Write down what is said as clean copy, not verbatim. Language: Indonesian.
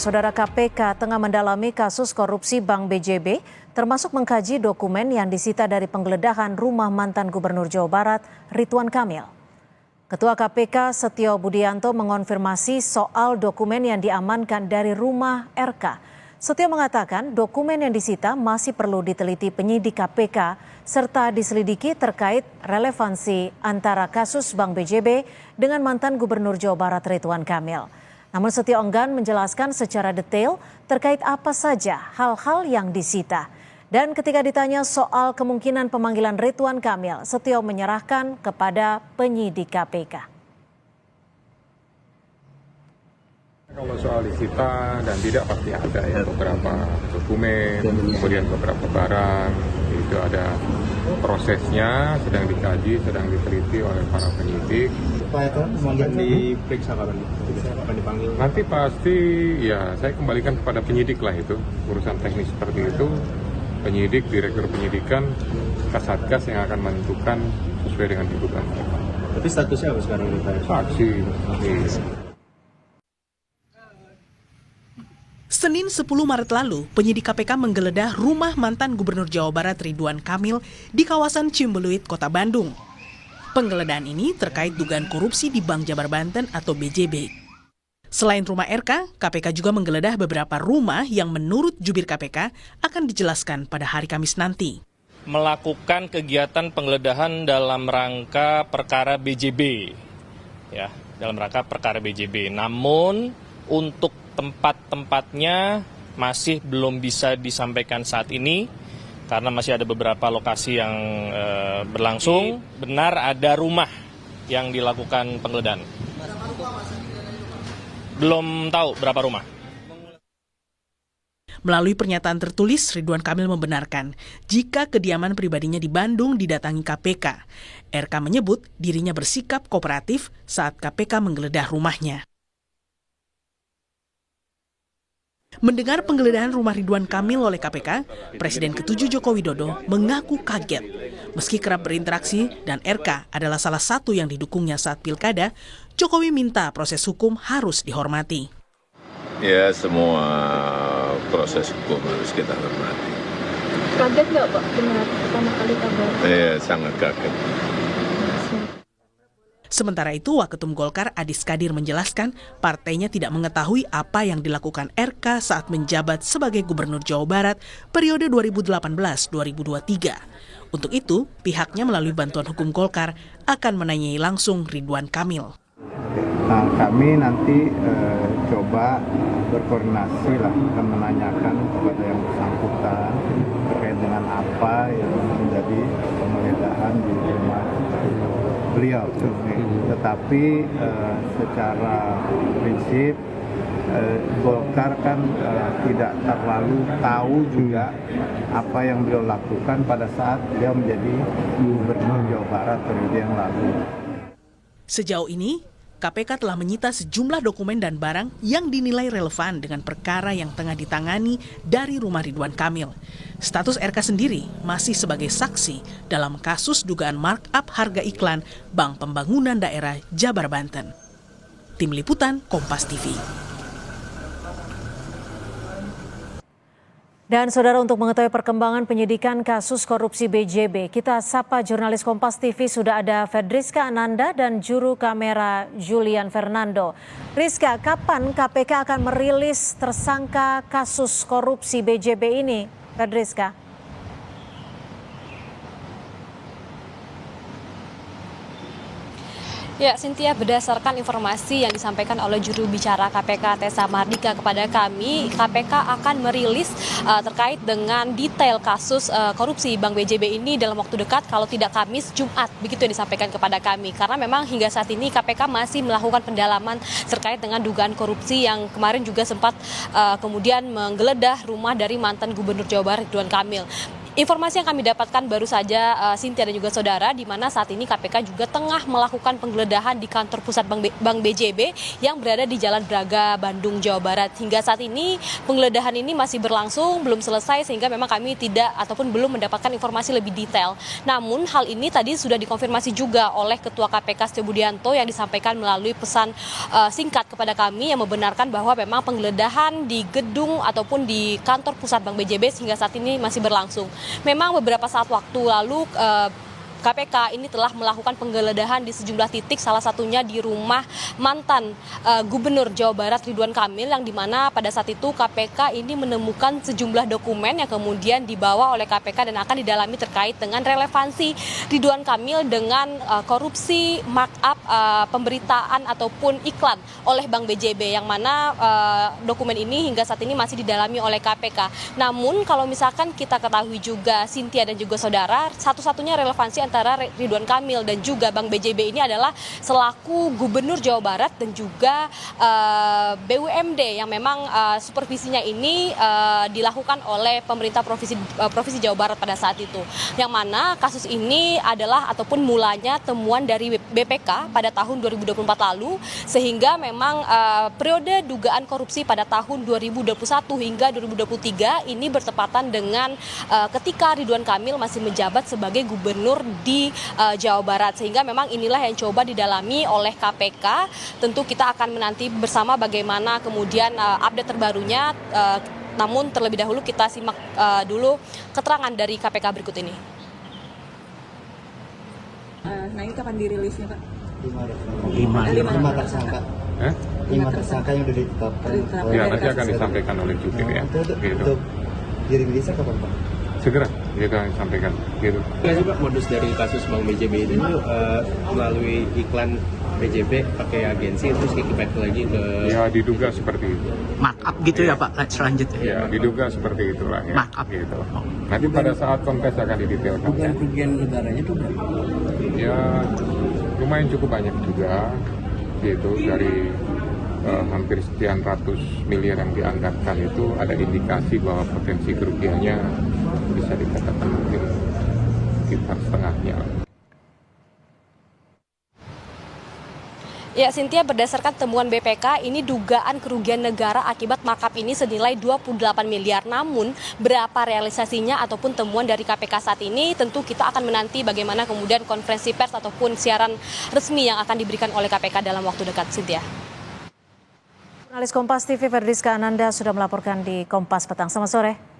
Saudara KPK tengah mendalami kasus korupsi Bank BJB, termasuk mengkaji dokumen yang disita dari penggeledahan rumah mantan Gubernur Jawa Barat, Ridwan Kamil. Ketua KPK Setio Budianto mengonfirmasi soal dokumen yang diamankan dari rumah RK. Setio mengatakan dokumen yang disita masih perlu diteliti penyidik KPK serta diselidiki terkait relevansi antara kasus Bank BJB dengan mantan Gubernur Jawa Barat Ridwan Kamil. Namun Setio enggan menjelaskan secara detail terkait apa saja hal-hal yang disita. Dan ketika ditanya soal kemungkinan pemanggilan Ridwan Kamil, Setio menyerahkan kepada penyidik KPK. Kalau soal disita dan tidak pasti ada ya beberapa dokumen, kemudian beberapa barang, itu ada prosesnya, sedang dikaji, sedang diteliti oleh para penyidik. Pak Eko, akan diperiksa kapan? Akan dipanggil? Nanti pasti ya saya kembalikan kepada penyidik lah itu, urusan teknis seperti itu. Penyidik, direktur penyidikan, Kasatgas yang akan menentukan sesuai dengan tuntutan mereka. Tapi statusnya apa sekarang nih Pak? Saksi. Senin 10 Maret lalu, penyidik KPK menggeledah rumah mantan Gubernur Jawa Barat Ridwan Kamil di kawasan Cimbeluit, Kota Bandung. Penggeledahan ini terkait dugaan korupsi di Bank Jabar Banten atau BJB. Selain rumah RK, KPK juga menggeledah beberapa rumah yang menurut jubir KPK akan dijelaskan pada hari Kamis nanti. Melakukan kegiatan penggeledahan dalam rangka perkara BJB. Ya, dalam rangka perkara BJB. Namun untuk tempat-tempatnya masih belum bisa disampaikan saat ini karena masih ada beberapa lokasi yang berlangsung. Benar ada rumah yang dilakukan penggeledahan. Belum tahu berapa rumah. Melalui pernyataan tertulis, Ridwan Kamil membenarkan jika kediaman pribadinya di Bandung didatangi KPK. RK menyebut dirinya bersikap kooperatif saat KPK menggeledah rumahnya. Mendengar penggeledahan rumah Ridwan Kamil oleh KPK, Presiden ke-7 Joko Widodo mengaku kaget. Meski kerap berinteraksi dan RK adalah salah satu yang didukungnya saat pilkada, Jokowi minta proses hukum harus dihormati. Ya, semua proses hukum harus kita hormati. Kaget nggak Pak dengar pertama kali kabar? Iya, sangat kaget. Sementara itu, Waketum Golkar Adis Kadir menjelaskan partainya tidak mengetahui apa yang dilakukan RK saat menjabat sebagai Gubernur Jawa Barat periode 2018-2023. Untuk itu, pihaknya melalui bantuan hukum Golkar akan menanyai langsung Ridwan Kamil. Nah, kami nanti coba berkoordinasi lah, akan menanyakan kepada yang bersangkutan terkait dengan apa yang menjadi penggeledahan di rumah beliau. Tetapi secara prinsip Golkar kan tidak terlalu tahu juga apa yang beliau lakukan pada saat beliau menjadi Gubernur Jawa Barat periode yang lalu. Sejauh ini, KPK telah menyita sejumlah dokumen dan barang yang dinilai relevan dengan perkara yang tengah ditangani dari rumah Ridwan Kamil. Status RK sendiri masih sebagai saksi dalam kasus dugaan markup harga iklan Bank Pembangunan Daerah Jabar Banten. Tim Liputan Kompas TV. Dan saudara, untuk mengetahui perkembangan penyidikan kasus korupsi BJB, kita sapa jurnalis Kompas TV, sudah ada Fedriska Ananda dan juru kamera Julian Fernando. Rizka, kapan KPK akan merilis tersangka kasus korupsi BJB ini, Fedriska? Ya, Cynthia, berdasarkan informasi yang disampaikan oleh juru bicara KPK Tessa Mardika kepada kami, KPK akan merilis terkait dengan detail kasus korupsi Bank BJB ini dalam waktu dekat, kalau tidak Kamis, Jumat, begitu yang disampaikan kepada kami. Karena memang hingga saat ini KPK masih melakukan pendalaman terkait dengan dugaan korupsi yang kemarin juga sempat kemudian menggeledah rumah dari mantan Gubernur Jawa Barat Ridwan Kamil. Informasi yang kami dapatkan baru saja Cynthia dan juga saudara, di mana saat ini KPK juga tengah melakukan penggeledahan di kantor pusat Bank BJB yang berada di Jalan Braga, Bandung, Jawa Barat. Hingga saat ini penggeledahan ini masih berlangsung, belum selesai, sehingga memang kami tidak ataupun belum mendapatkan informasi lebih detail. Namun hal ini tadi sudah dikonfirmasi juga oleh Ketua KPK Setio Budianto yang disampaikan melalui pesan singkat kepada kami yang membenarkan bahwa memang penggeledahan di gedung ataupun di kantor pusat Bank BJB hingga saat ini masih berlangsung. Memang beberapa saat waktu lalu KPK ini telah melakukan penggeledahan di sejumlah titik, salah satunya di rumah mantan Gubernur Jawa Barat Ridwan Kamil, yang dimana pada saat itu KPK ini menemukan sejumlah dokumen yang kemudian dibawa oleh KPK dan akan didalami terkait dengan relevansi Ridwan Kamil dengan korupsi markup pemberitaan ataupun iklan oleh Bank BJB, yang mana dokumen ini hingga saat ini masih didalami oleh KPK. Namun kalau misalkan kita ketahui juga Cynthia dan juga saudara, satu-satunya relevansi antara Ridwan Kamil dan juga Bank BJB ini adalah selaku Gubernur Jawa Barat dan juga BUMD yang memang supervisinya ini dilakukan oleh pemerintah Provinsi Jawa Barat pada saat itu. Yang mana kasus ini adalah ataupun mulanya temuan dari BPK pada tahun 2024 lalu, sehingga memang periode dugaan korupsi pada tahun 2021 hingga 2023 ini bertepatan dengan ketika Ridwan Kamil masih menjabat sebagai gubernur di Jawa Barat, sehingga memang inilah yang coba didalami oleh KPK. Tentu kita akan menanti bersama bagaimana kemudian update terbarunya, namun terlebih dahulu kita simak dulu keterangan dari KPK berikut ini. Nah itu akan dirilisnya Pak? 5 tersangka. 5 tersangka yang sudah ditetapkan. Ya, nanti akan disampaikan oleh jubir ya. Untuk dirilisnya kapan Pak? Segera kita sampaikan. Gitu. Nggak sih Pak, modus dari kasus Bank BJB ini melalui iklan BJB pakai agensi terus kickback lagi ke... Ya diduga seperti itu. Markup gitu ya Pak selanjutnya? Ya diduga seperti itulah ya. Markup. Gitu. Nanti pada saat konfes akan didetailkan. Kerugian negaranya itu berapa? Ya lumayan cukup banyak juga. Gitu dari hampir sekian ratus miliar yang dianggarkan itu ada indikasi bahwa potensi kerugiannya bisa dikatakan mungkin sekitar setengahnya. Ya, Cynthia, berdasarkan temuan BPK, ini dugaan kerugian negara akibat markup ini senilai 28 miliar. Namun, berapa realisasinya ataupun temuan dari KPK saat ini, tentu kita akan menanti bagaimana kemudian konferensi pers ataupun siaran resmi yang akan diberikan oleh KPK dalam waktu dekat. Cynthia. Jurnalis Kompas TV Ferdiska Ananda sudah melaporkan di Kompas Petang. Selamat sore.